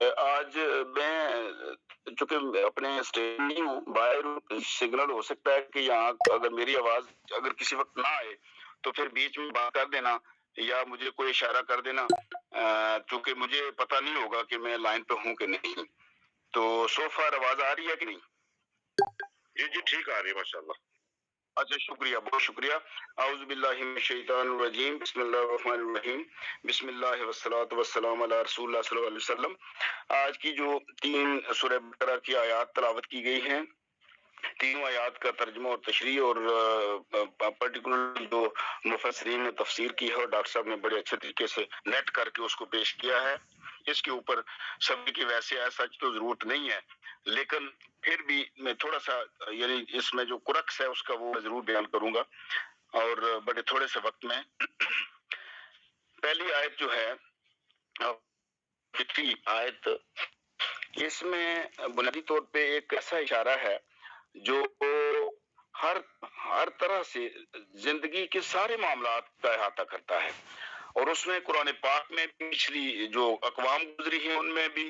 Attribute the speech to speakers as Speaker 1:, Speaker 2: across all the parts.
Speaker 1: آج میں چونکہ میں اپنے اسٹیٹ نہیں ہوں، باہر ہوں، سگنل ہو سکتا ہے کہ یہاں اگر میری آواز اگر کسی وقت نہ آئے تو پھر بیچ میں بات کر دینا یا مجھے کوئی اشارہ کر دینا، چونکہ مجھے پتہ نہیں ہوگا کہ میں لائن پہ ہوں کہ نہیں. تو سو فار آواز آ رہی ہے کہ نہیں؟ جی ٹھیک آ رہی ہے ماشاء اللہ. اچھا شکریہ، بہت شکریہ. اعوذ باللہ من الشیطان الرجیم، بسم اللہ الرحمن الرحیم، بسم اللہ والصلاۃ والسلام علی رسول اللہ صلی اللہ علیہ وسلم. آج کی جو 3 سورہ بقرہ کی آیات تلاوت کی گئی ہیں، تینوں آیات کا ترجمہ اور تشریح اور پرٹیکولر جو مفسرین نے تفسیر کی ہے اور ڈاکٹر صاحب نے بڑے اچھے طریقے سے نیٹ کر کے اس کو پیش کیا ہے. اس کے اوپر سب کی ویسے سچ تو ضرورت نہیں ہے، لیکن پھر بھی میں تھوڑا سا یعنی اس میں جو کرکس ہے اس کا وہ ضرور بیان کروں گا اور بڑے تھوڑے سے وقت میں. پہلی آیت جو ہے پچھلی آیت، اس میں بنیادی طور پہ ایک ایسا اشارہ ہے جو ہر ہر طرح سے زندگی کے سارے معاملات کا احاطہ کرتا ہے. اور اس میں قرآن پاک میں پچھلی جو اقوام گزری ہیں ان میں بھی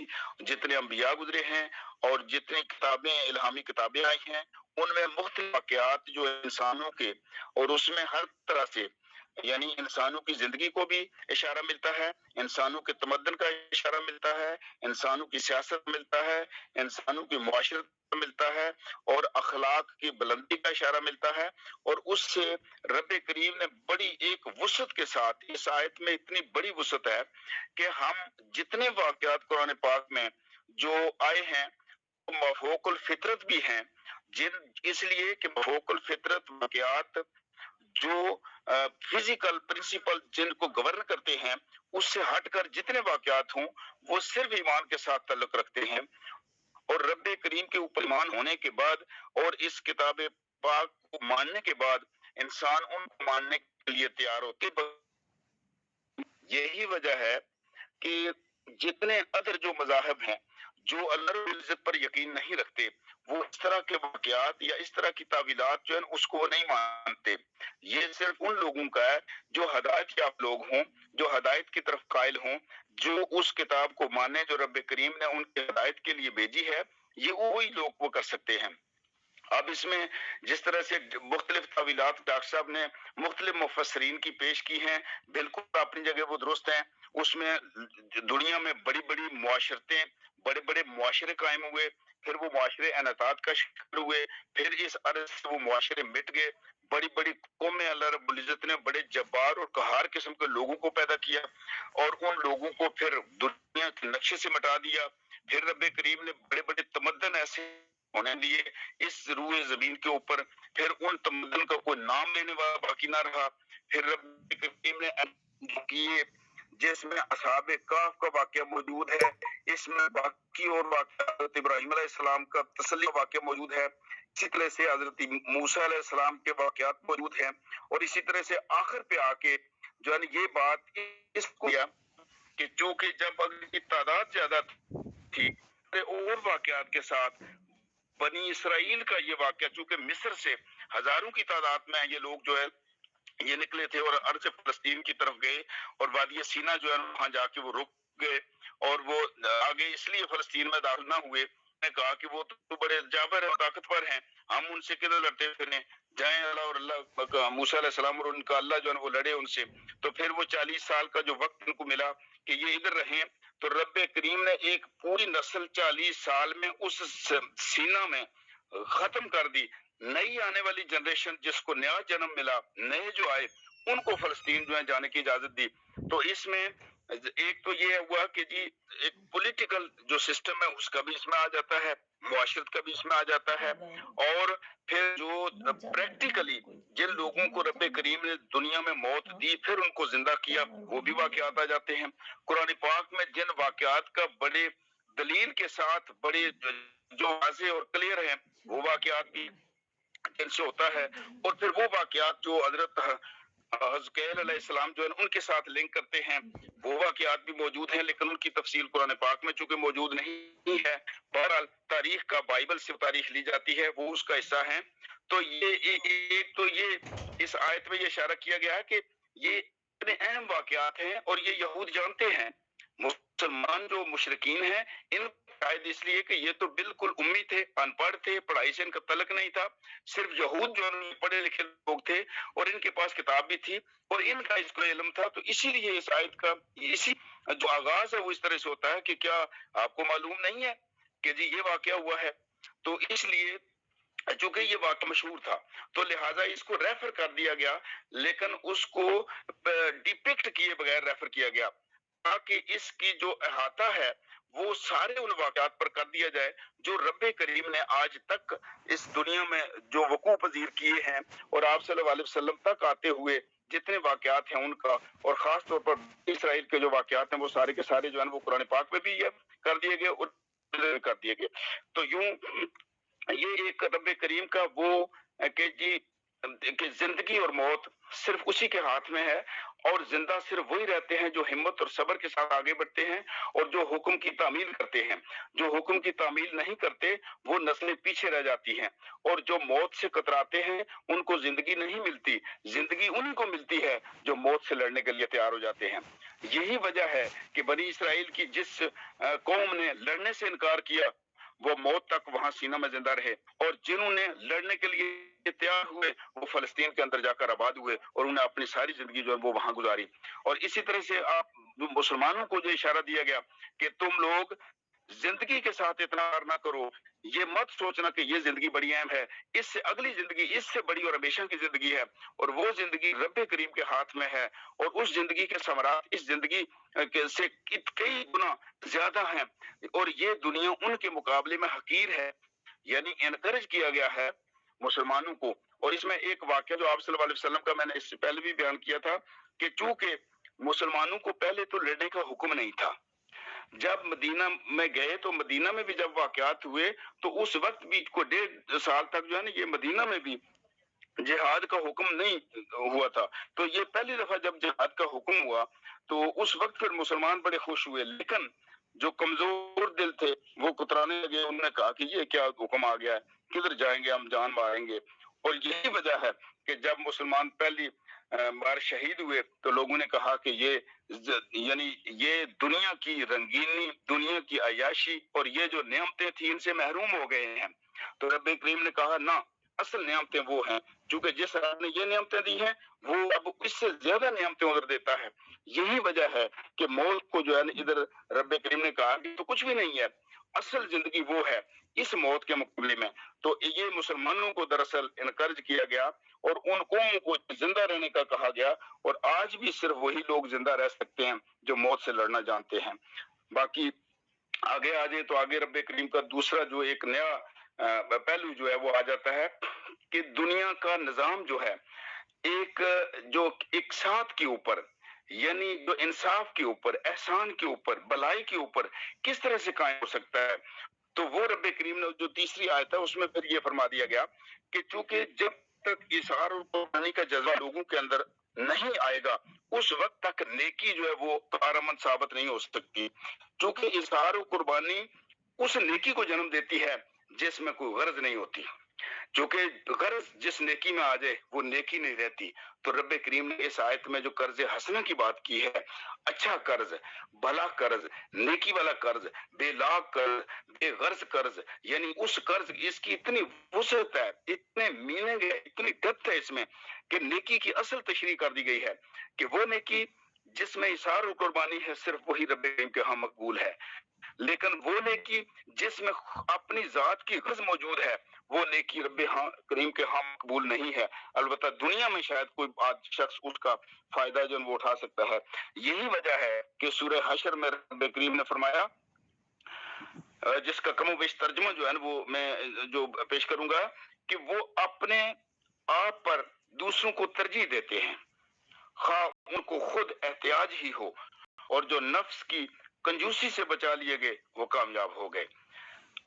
Speaker 1: جتنے انبیاء گزرے ہیں اور جتنی کتابیں الہامی کتابیں آئی ہیں ان میں مختلف واقعات جو انسانوں کے، اور اس میں ہر طرح سے یعنی انسانوں کی زندگی کو بھی اشارہ ملتا ہے، انسانوں کے تمدن کا اشارہ ملتا ہے، انسانوں کی سیاست ملتا ہے، انسانوں کی معاشرت ملتا ہے اور اخلاق کی بلندی کا اشارہ ملتا ہے. اور اس سے رب کریم نے بڑی ایک وسعت کے ساتھ، اس آیت میں اتنی بڑی وسعت ہے کہ ہم جتنے واقعات قرآن پاک میں جو آئے ہیں وہ مفوق الفطرت بھی ہیں، اس لیے کہ مفوق الفطرت واقعات جو فزیکل پرنسپل جن کو گورن کرتے ہیں اس سے ہٹ کر جتنے واقعات ہوں وہ صرف ایمان کے ساتھ تعلق رکھتے ہیں. اور رب کریم کے اوپر ایمان ہونے کے بعد اور اس کتاب پاک کو ماننے کے بعد انسان ان کو ماننے کے لیے تیار ہوتے. یہی وجہ ہے کہ جتنے ادر جو مذاہب ہیں جو اللہ رب العزت پر یقین نہیں رکھتے وہ اس طرح کے واقعات یا اس طرح کی تعویلات جو ہیں اس کو نہیں مانتے. یہ صرف ان لوگوں کا ہے جو ہدایت یافتہ لوگ ہوں، جو ہدایت کی طرف قائل ہوں، جو اس کتاب کو مانے جو رب کریم نے ان کی ہدایت کے لیے بھیجی ہے، یہ وہی لوگ وہ کر سکتے ہیں. اب اس میں جس طرح سے مختلف تعویلات ڈاکٹر صاحب نے مختلف مفسرین کی پیش کی ہیں، بالکل اپنی جگہ وہ درست ہیں. اس میں دنیا میں بڑی بڑی معاشرتیں، بڑے بڑے معاشرے قائم ہوئے، پھر وہ معاشرے انحطاط کا شکار ہوئے، پھر اس عرض سے وہ معاشرے مٹ گئے. بڑی بڑی قومیں اللہ رب العزت نے بڑے جبار اور قہار قسم کے لوگوں کو پیدا کیا اور ان لوگوں کو پھر دنیا کے نقشے سے مٹا دیا. پھر رب کریم نے بڑے بڑے تمدن ایسے ہونے دیے اس روئے زمین کے اوپر، پھر ان تمدن کا کوئی نام لینے والا باقی نہ رہا. پھر رب کریم نے کیے جس میں اصحاب کہف کا واقعہ موجود ہے، اس میں باقی اور واقعات ابراہیم علیہ السلام کا تسلی واقعہ موجود ہے، اسی طرح سے حضرت موسیٰ علیہ السلام کے واقعات موجود ہیں. اور اسی طرح سے آخر پہ آ کے جو ہے یہ بات اس کو کہ چونکہ جب اگر کی تعداد زیادہ تھی اور واقعات کے ساتھ بنی اسرائیل کا یہ واقعہ چونکہ مصر سے ہزاروں کی تعداد میں یہ لوگ جو ہے یہ نکلے تھے اور عرض فلسطین کی طرف گئے اور وادی سینا جو ہے وہاں جا کے وہ رک گئے اور وہ آگے اس لیے فلسطین میں داخل نہ ہوئے. نے کہا کہ وہ تو بڑے جابر اور طاقتور ہیں، ہم ان سے کدھر لڑتے پھریں، جائیں اللہ اور اللہ موسیٰ علیہ السلام اور ان کا اللہ جو ہے وہ لڑے ان سے. تو پھر وہ 40 سال کا جو وقت ان کو ملا کہ یہ ادھر رہیں تو رب کریم نے ایک پوری نسل 40 سال میں اس سینا میں ختم کر دی. نئی آنے والی جنریشن جس کو نیا جنم ملا، نئے جو آئے ان کو فلسطین جو ہے جانے کی اجازت دی. تو اس میں ایک تو یہ ہوا کہ جی ایک پولیٹیکل جو سسٹم ہے اس کا بھی اس میں آ جاتا ہے، معاشرت کا بھی اس میں آ جاتا ہے، اور پھر جو پریکٹیکلی جن لوگوں کو رب کریم نے دنیا میں موت دی پھر ان کو زندہ کیا وہ بھی واقعات آ جاتے ہیں. قرآن پاک میں جن واقعات کا بڑے دلیل کے ساتھ بڑے جو واضح اور کلیئر ہیں وہ واقعات بھی جن سے ہوتا ہے، اور پھر وہ واقعات جو حضرت حزقیل علیہ السلام جو ہے ان کے ساتھ لنک کرتے ہیں وہ واقعات بھی موجود ہیں، لیکن ان کی تفصیل قرآن پاک میں چونکہ موجود نہیں ہے. بہرحال تاریخ کا بائبل سے تاریخ لی جاتی ہے، وہ اس کا حصہ ہیں. تو یہ ایک تو یہ اس آیت میں یہ اشارہ کیا گیا ہے کہ یہ اتنے اہم واقعات ہیں اور یہ یہود جانتے ہیں मुसलमान जो मुशरिकीन हैं, इन शायद इसलिए कि ये तो बिल्कुल उम्मी थे, अनपढ़ थे, पढ़ाई से इनका तलक नहीं था। सिर्फ यहूद जो पढ़े लिखे लोग थे और इनके पास किताब भी थी और इनका इसको इल्म था, तो इसीलिए इस आयत का इसी जो आगाज है वो इस तरह से होता है कि क्या आपको मालूम नहीं है कि जी ये वाकया हुआ है। तो इसलिए चूंकि ये वाकया मशहूर था तो लिहाजा इसको रेफर कर दिया गया, लेकिन उसको डिपिक्ट किए बगैर रेफर किया गया ताकि इसकी जो अहाता है वो सारे उन वाकयात पर कर दिया जाए जो रब्बे करीम ने आज तक इस दुनिया में जो वकू पजीर किए हैं और आप सल्लल्लाहु अलैहि वसल्लम तक आते हुए जितने वाकयात हैं उनका, और खास तौर पर इसराइल के जो वाकयात हैं वो सारे के सारे जो है वो कुरान पाक में भी कर दिए गए और कर दिए गए। तो यूं ये एक रब्बे करीम का वो कि जी कि जिंदगी और मौत सिर्फ उसी के हाथ में है और जिंदा सिर्फ वही रहते हैं जो हिम्मत और सब्र के साथ आगे बढ़ते हैं और जो हुक्म की तामील करते हैं। जो हुक्म की तामील नहीं करते वो नस्लें पीछे रह जाती हैं और जो मौत से कतराते हैं उनको जिंदगी नहीं मिलती, जिंदगी उन्हीं को मिलती है जो मौत से लड़ने के लिए तैयार हो जाते हैं। यही वजह है कि बनी इसराइल की जिस कौम ने लड़ने से इनकार किया वो मौत तक वहां सीना में जिंदा रहे, और जिन्होंने लड़ने के लिए तैयार हुए वो फलस्तीन के अंदर जाकर आबाद हुए और उन्हें अपनी सारी जिंदगी जो है वो वहां गुजारी। और इसी तरह से आप मुसलमानों को जो इशारा दिया गया कि तुम लोग जिंदगी के साथ इतना ना करो, ये मत सोचना कि ये जिंदगी बड़ी अहम है, इससे अगली जिंदगी इससे बड़ी और हमेशा की जिंदगी है और वो जिंदगी रब्बे करीम के हाथ में है और उस जिंदगी के समरात इस जिंदगी से कई गुना ज्यादा है और ये दुनिया उनके मुकाबले में हकीर है। यानी एनकरेज किया गया है मुसलमानों को। और इसमें एक वाक्य जो आप सल्लल्लाहु अलैहि वसल्लम का मैंने इससे पहले भी बयान किया था कि चूंकि मुसलमानों को पहले तो लड़ने का हुक्म नहीं था, जब मदीना में गए तो मदीना में भी जब वाकयात हुए तो उस वक्त भी को 1.5 साल तक जो है ना ये मदीना में भी जिहाद का हुक्म नहीं हुआ था। तो ये पहली दफा जब जिहाद का हुक्म हुआ तो उस वक्त फिर मुसलमान बड़े खुश हुए, लेकिन जो कमजोर दिल थे वो कुतराने लगे, उन्होंने कहा कि ये क्या हुक्म आ गया है, किधर जाएंगे, हम जान मारेंगे। और यही वजह है कि जब मुसलमान पहली बार शहीद हुए तो लोगों ने कहा कि ये यानी ये दुनिया की रंगीनी, दुनिया की अयाशी और ये जो नियमतें थी इनसे महरूम हो गए हैं। तो रब्बे करीम ने कहा ना, असल नियमतें वो हैं, क्योंकि जिस रब ने ये नियमतें दी हैं वो अब इससे ज्यादा नियमतें उधर देता है। यही वजह है कि मौत को जो है इधर रब्बे करीम ने कहा कि तो कुछ भी नहीं है, असल जिंदगी वो है इस मौत के मुकाबले में। तो ये मुसलमानों को दरअसल इनकरेज किया गया और उन कौमों को जिंदा रहने का कहा गया और आज भी सिर्फ वही लोग जिंदा रह सकते हैं जो मौत से लड़ना जानते हैं। बाकी आगे आ जाए तो आगे रब्बे करीम का दूसरा जो एक नया पहलू जो है वो आ जाता है कि दुनिया का निजाम जो है एक जो एक साथ के ऊपर यानी जो इंसाफ के ऊपर, एहसान के ऊपर, भलाई के ऊपर किस तरह से कायम हो सकता है। तो वो रब्बे करीम ने जो तीसरी आयत है उसमें फिर ये फरमा दिया गया कि चूंकि जब तक इशार और कुर्बानी का जज्बा लोगों के अंदर नहीं आएगा उस वक्त तक नेकी जो है वो कारआमद साबित नहीं हो सकती, क्योंकि इशार और कुर्बानी उस नेकी को जन्म देती है जिसमें कोई गर्ज नहीं होती। जो कि गर्ज जिस नेकी में आ जाए वो नेकी नहीं रहती। तो रब्बे करीम ने इस आयत में जो कर्ज हसना की बात की है, अच्छा कर्ज, भला कर्ज, नेकी वाला कर्ज, बेलाग कर्ज, बेगर्ज कर्ज, यानी उस कर्ज इसकी इतनी वुसअत है, इतने मीनिंग है, इतनी डेप्थ है इसमें कि नेकी की असल तशरीह कर दी गई है कि वो नेकी जिसमें इशार और कुर्बानी है सिर्फ वही रब्बे करीम के यहाँ मकबूल है, लेकिन वो नेकी जिसमें अपनी जात की गर्ज मौजूद है वो नेकी रब्बे करीम के हाँ मकबूल नहीं है। अलबत्ता दुनिया में शायद कोई आज शख्स उसका फायदा जो वो उठा सकता है। यही वजह है कि सूरह हशर में रब्बे करीम ने फरमाया, जिसका कमोबेश तर्जुमा जो है वो मैं जो पेश करूंगा, कि वो अपने आप पर दूसरों को तरजीह देते हैं, खा उनको खुद एहतियाज ही हो, और जो नफ्स की कंजूसी से बचा लिए गए वो कामयाब हो गए।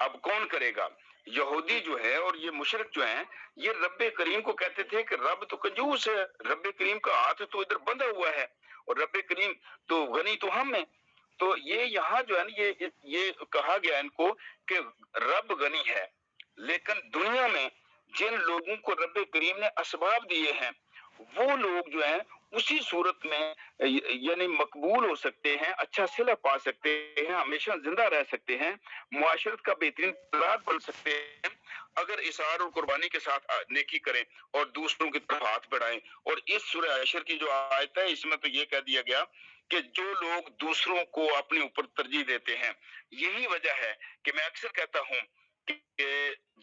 Speaker 1: अब कौन करेगा? यहूदी जो है और ये मुशरिक जो हैं ये रब्बे करीम को कहते थे कि रब तो कंजूस है, रब्बे करीम का हाथ तो इधर बंधा हुआ है और रब्बे करीम तो गनी तो हम है। तो ये यहाँ जो है ना ये कहा गया इनको कि रब गनी है, लेकिन दुनिया में जिन लोगों को रब्बे करीम ने असबाब दिए हैं वो लोग जो हैं उसी सूरत में यानी मकबूल हो सकते हैं, अच्छा सिला पा सकते हैं, हमेशा जिंदा रह सकते हैं, मुआशरत का बेहतरीन किरदार बन सकते हैं, अगर इसार और कुर्बानी के साथ नेकी करें और दूसरों की तरफ हाथ बढ़ाएं। और इस सूरह अशर की जो आयत है इसमें तो ये कह दिया गया कि जो लोग दूसरों को अपने ऊपर तरजीह देते हैं, यही वजह है कि मैं अक्सर कहता हूं कि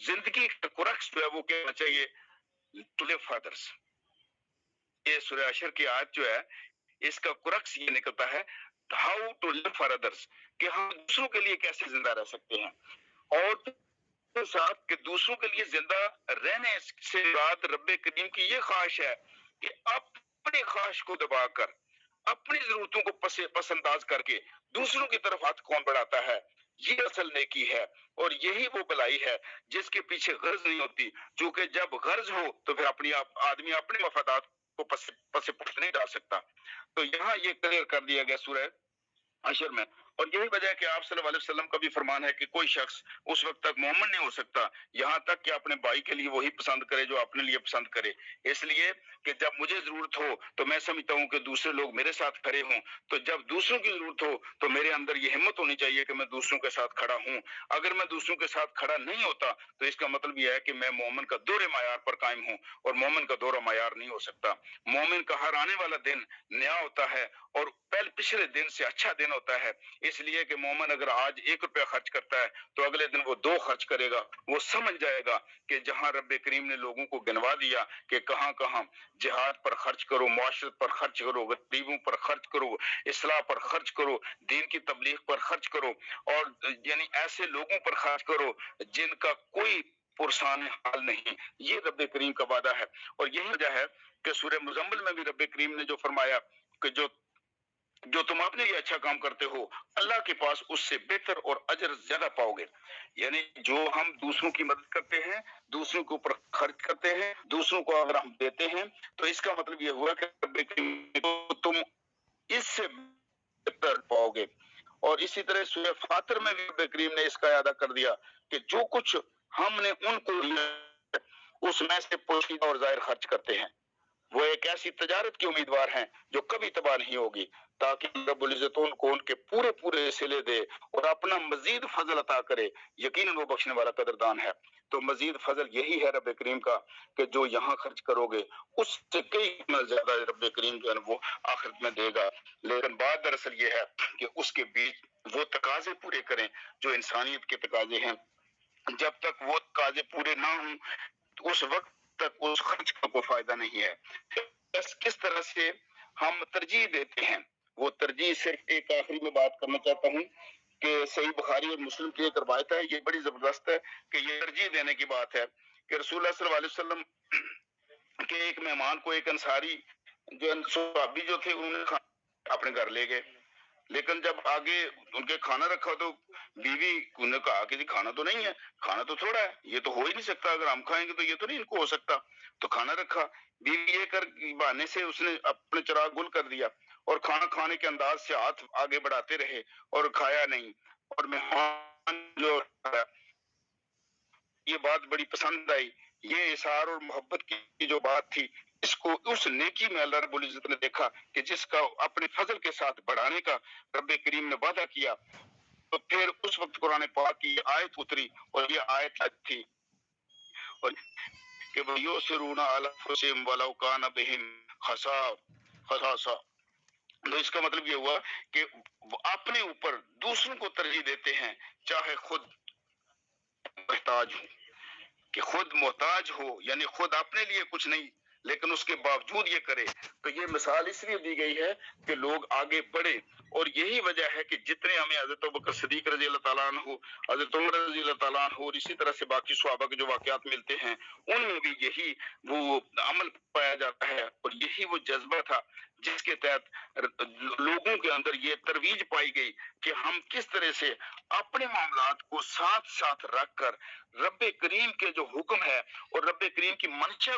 Speaker 1: जिंदगी का कुरक्स जो है वो कहना चाहिए टू लिव फॉर अदर्स। ये सूरह अशर की आयत जो है इसका कुरक्स ये निकलता है how to live for others, कि हम दूसरों के लिए कैसे जिंदा रह सकते हैं। और साथ के दूसरों के लिए जिंदा रहने से बाद रब्बे करीम की ये ख्वाहिश है कि अपनी ख्वाहिश को दबाकर अपनी जरूरतों को पसंदाज करके दूसरों की तरफ हाथ कौन बढ़ाता है, ये असल नेकी है। और यही वो भलाई है जिसके पीछे गर्ज नहीं होती, क्योंकि जब गर्ज हो तो फिर अपनी आदमी अपने मफादात को पसे पुष्ट नहीं डाल सकता। तो यहाँ ये क्लियर कर दिया गया सूरह अशर में। और यही वजह है कि आप सल्लल्लाहु अलैहि वसल्लम का भी फरमान है कि कोई शख्स उस वक्त तक मोमिन नहीं हो सकता यहाँ तक कि अपने भाई के लिए वही पसंद करे जो अपने लिए पसंद करे। इसलिए कि जब मुझे जरूरत हो तो मैं समझता हूँ कि दूसरे लोग मेरे साथ खड़े हों, तो जब दूसरों की जरूरत हो तो मेरे अंदर ये हिम्मत होनी चाहिए कि मैं दूसरों के साथ खड़ा हूँ। अगर मैं दूसरों के साथ खड़ा नहीं होता तो इसका मतलब यह है कि मैं मोमिन का दोहरे मायार पर कायम हूँ, और मोमिन का दोहरा मायार नहीं हो सकता। मोमिन का हर आने वाला दिन नया होता है और पहले पिछले दिन से अच्छा दिन होता है। इसलिए कि मोमिन अगर आज 1 रुपया खर्च करता है तो अगले दिन वो 2 खर्च करेगा। वो समझ जाएगा कि जहां रब्बे करीम ने लोगों को गिनवा दिया कि कहां कहां जिहाद पर खर्च करो, मुआशरत पर खर्च करो, गरीबों पर खर्च करो, इस्लाह पर खर्च करो, दीन की तबलीग पर खर्च करो, और यानी ऐसे लोगों पर खर्च करो जिनका कोई पुरसान हाल नहीं, ये रब्बे करीम का वादा है। और यही वजह है कि सूरह मुज़म्मिल में भी रब्बे करीम ने जो फरमाया कि जो जो तुम अपने लिए अच्छा काम करते हो अल्लाह के पास उससे बेहतर और अजर ज्यादा पाओगे। यानी जो हम दूसरों की मदद करते हैं, दूसरों के ऊपर खर्च करते हैं, दूसरों को अगर हम देते हैं तो इसका मतलब ये हुआ कि तुम इससे बेहतर पाओगे। और इसी तरह सूरह फातिर में भी रब्बे करीम ने इसका अदा कर दिया कि जो कुछ हमने उनको दिया उसमें से पोशीदा और जाहिर खर्च करते हैं, वो एक ऐसी तजारत की उम्मीदवार हैं जो कभी तबाह नहीं होगी, ताकि रब्बुल इज्जत उनको उनके पूरे पूरे सिले दे और अपना मजीद फजल अता करे। यकीनन वो बख्शने वाला कदरदान है। तो मजीद फजल यही है रब्बे करीम का कि जो यहाँ खर्च करोगे उससे कई गुना ज्यादा रब्बे करीम जो है वो आखिरत में देगा। लेकिन बात दरअसल ये है कि उसके बीच वो तकाजे पूरे करें जो इंसानियत के तकाजे हैं। जब तक वो तकाजे पूरे ना हों उस वक्त तक उस खर्च का कोई फायदा नहीं है। बस किस तरह से हम तरजीह देते हैं, वो तरजीह से एक आखिरी में बात करना चाहता हूँ कि सही बुखारी और मुस्लिम की एक रवायत है, ये बड़ी जबरदस्त है कि ये तरजीह देने की बात है कि रसूलुल्लाह सल्लल्लाहु अलैहि वसल्लम के एक मेहमान को एक अंसारी जो सहाबी जो थे उन्होंने अपने घर ले गए। लेकिन जब आगे उनके खाना रखा तो बीवी ने कहा कि जी खाना तो नहीं है, खाना तो थोड़ा है, ये तो हो ही नहीं सकता, अगर हम खाएंगे तो ये तो नहीं इनको हो सकता। तो खाना रखा, बीवी ये कर बहाने से उसने अपने चिराग गुल कर दिया और खाना खाने के अंदाज से हाथ आगे बढ़ाते रहे और खाया नहीं। और मेहमान जो ये बात बड़ी पसंद आई, ये इशार और मोहब्बत की जो बात थी इसको उस नेकी में अल्लाह रब्बुल इज्जत ने देखा कि जिसका अपने फजल के साथ बढ़ाने का रब्बे करीम ने वादा किया। तो फिर उस वक्त कुरान पाक की आयत उतरी और ये आयत थी और कि वयुसिरूना अला अनफुसिहिम वलौ काना बिहिम खसासा। तो इसका मतलब ये हुआ कि अपने ऊपर दूसरों को तरजीह देते हैं चाहे खुद मोहताज हो, कि खुद मोहताज हो यानी खुद अपने लिए कुछ नहीं लेकिन उसके बावजूद ये करे। तो ये मिसाल इसलिए दी गई है कि लोग आगे बढ़े। और यही वजह है कि जितने हमें हजरत अबू बकर सिद्दीक रजी अल्लाह ताला अन्हु, हजरत उमर रजी अल्लाह ताला अन्हु और इसी तरह से बाकी सहाबा के जो वाकयात मिलते हैं उनमें भी यही वो अमल पाया जाता है और यही वो जज्बा था जिसके तहत लोगों के अंदर ये तरवीज पाई गई कि हम किस तरह से अपने मामलात को साथ साथ रखकर रब्बे करीम के जो हुक्म है और रब्बे करीम की मंशा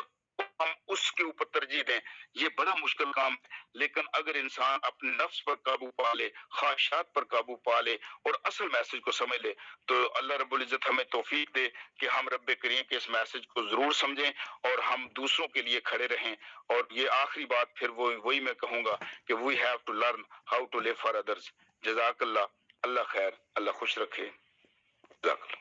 Speaker 1: ہم اس کے اوپر ترجیح دیں، یہ بڑا مشکل کام ہے۔ لیکن اگر انسان اپنے نفس پر قابو پا لے، خواہشات پر قابو پا لے اور اصل میسج کو سمجھ لے، تو اللہ رب العزت ہمیں توفیق دے کہ ہم رب کریم کے اس میسج کو ضرور سمجھیں اور ہم دوسروں کے لیے کھڑے رہیں۔ اور یہ آخری بات پھر وہی میں کہوں گا کہ we have to learn how to live for others. جزاک اللہ، اللہ خیر، اللہ خوش رکھے، جزاک اللہ۔